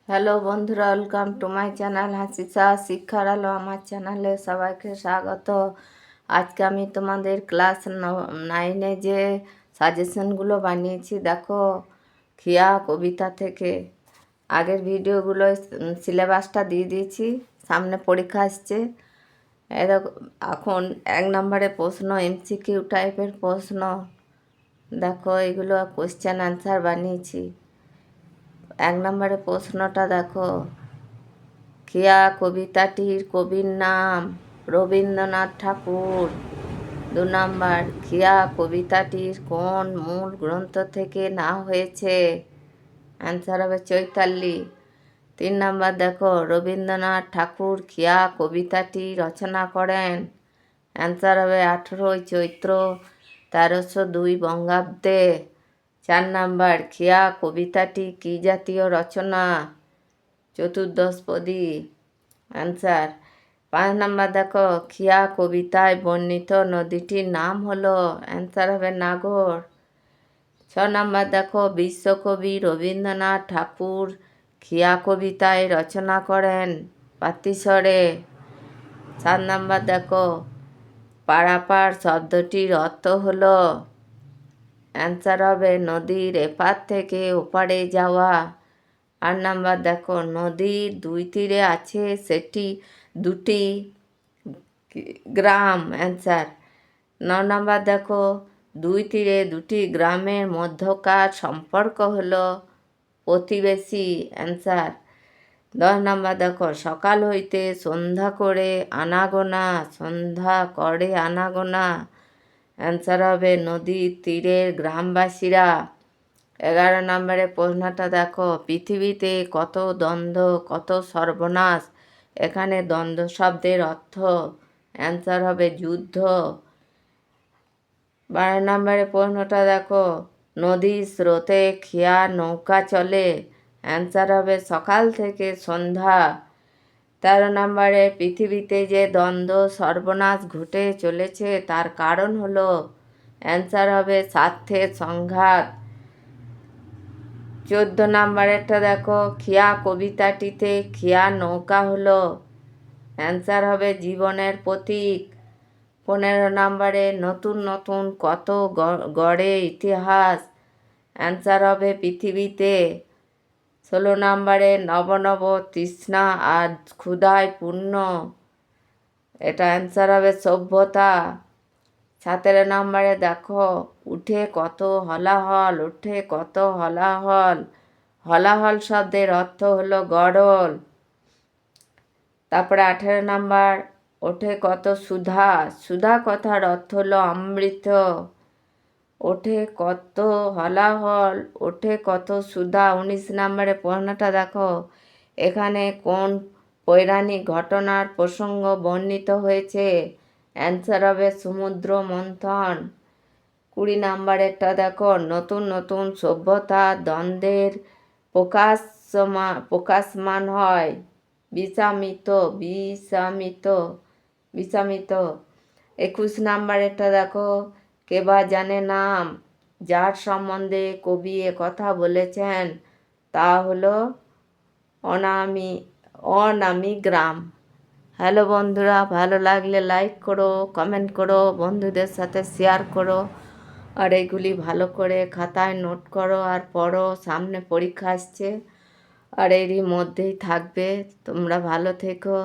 Hello বন্ধুরা, welcome to my channel হাসিসা শিক্ষার আলো। আমার চ্যানেলে সবাইকে স্বাগত। আজকে আমি তোমাদের ক্লাস 9-এ যে সাজেশনগুলো বানিয়েছি দেখো, খিয়া কবিতা থেকে। আগের ভিডিওগুলো সিলেবাসটা দিয়ে দিয়েছি, সামনে পরীক্ষা আসছে। এরকম এখন 1 নম্বরে প্রশ্ন, এমসিকিউ টাইপের প্রশ্ন। দেখো এগুলো কোশ্চেন অ্যান্সার বানিয়েছি। 1 নম্বরে প্রশ্নটা দেখো, খিয়া কবিতাটির কবির নাম রবীন্দ্রনাথ ঠাকুর। 2 নম্বর, খিয়া কবিতাটির কোন মূল গ্রন্থ থেকে নেওয়া হয়েছে? অ্যান্সার হবে চৈতালি। 3 নম্বর দেখো, রবীন্দ্রনাথ ঠাকুর খিয়া কবিতাটি রচনা করেন। অ্যান্সার হবে 18 চৈত্র 1302 বঙ্গাব্দে। 4 নম্বর, খিয়া কবিতাটি কী জাতীয় রচনা? চতুর্দশপদী। অ্যান্সার। 5 নম্বর দেখো, খিয়া কবিতায় বর্ণিত নদীটির নাম হলো? অ্যান্সার হবে নাগর। 6 নম্বর দেখো, বিশ্বকবি রবীন্দ্রনাথ ঠাকুর খিয়া কবিতায় রচনা করেন পাতিস্বরে। 7 নম্বর দেখো, পারাপার শব্দটির অর্থ হলো? অ্যান্সার হবে নদীর এপার থেকে ওপারে যাওয়া। 8 নম্বর দেখো, নদীর 2 তীরে আছে সেটি 2টি গ্রাম। অ্যান্সার। 9 নম্বর দেখো, 2 তীরে 2টি গ্রামের মধ্যকার সম্পর্ক হলো প্রতিবেশী। অ্যান্সার। 10 নম্বর দেখো, সকাল হইতে সন্ধ্যা করে আনাগোনা, সন্ধ্যা করে আনাগোনা। অ্যান্সার হবে নদীর তীরের গ্রামবাসীরা। 11 নম্বরে প্রশ্নটা দেখো, পৃথিবীতে কত দ্বন্দ্ব কত সর্বনাশ? এখানে দ্বন্দ্ব শব্দের অর্থ? অ্যান্সার হবে যুদ্ধ। 12 নম্বরে প্রশ্নটা দেখো, নদীর স্রোতে খিয়া নৌকা চলে। অ্যান্সার হবে সকাল থেকে সন্ধ্যা। 13 নম্বরে, পৃথিবীতে যে দ্বন্দ্ব সর্বনাশ ঘটে চলেছে তার কারণ হলো? অ্যান্সার হবে স্বার্থের সংঘাত। 14 নম্বরেরটা দেখো, খিয়া কবিতাটিতে খিয়া নৌকা হলো? অ্যান্সার হবে জীবনের প্রতীক। 15 নম্বরে, নতুন নতুন কত গড়ে ইতিহাস? অ্যান্সার হবে পৃথিবীতে। 16 নম্বরে, নব নব তৃষ্ণা আর ক্ষুধায় পূর্ণ। এটা অ্যান্সার হবে সভ্যতা। 17 নম্বরে দেখো, উঠে কত হলাহল, উঠে কত হলাহল। হলাহল শব্দের অর্থ হলো গড়ল। তারপরে 18 নম্বর, ওঠে কত সুধা, সুধা কথার অর্থ হলো অমৃত। ওঠে কত হলাহল, ওঠে কত সুধা। 19 নম্বরে প্রশ্নটা দেখো, এখানে কোন পৌরাণিক ঘটনার প্রসঙ্গ বর্ণিত হয়েছে? অ্যান্সার হবে সমুদ্র মন্থন। 20 নম্বরেরটা দেখো, নতুন নতুন সভ্যতা দ্বন্দ্বের প্রকাশমান হয় বিষামিত বিষামিত বিষামিত। 21 নম্বরেরটা দেখো, কে বা জানে নাম? যার সম্বন্ধে কবি কথা বলেছেন তা হলো অনামি গ্রাম। হ্যালো বন্ধুরা, ভালো লাগলে লাইক করো, কমেন্ট করো, বন্ধুদের সাথে শেয়ার করো। আর এইগুলি ভালো করে খাতায় নোট করো আর পড়ো, সামনে পরীক্ষা আসছে। আর এরই মধ্যেই থাকবে। তোমরা ভালো থেকো।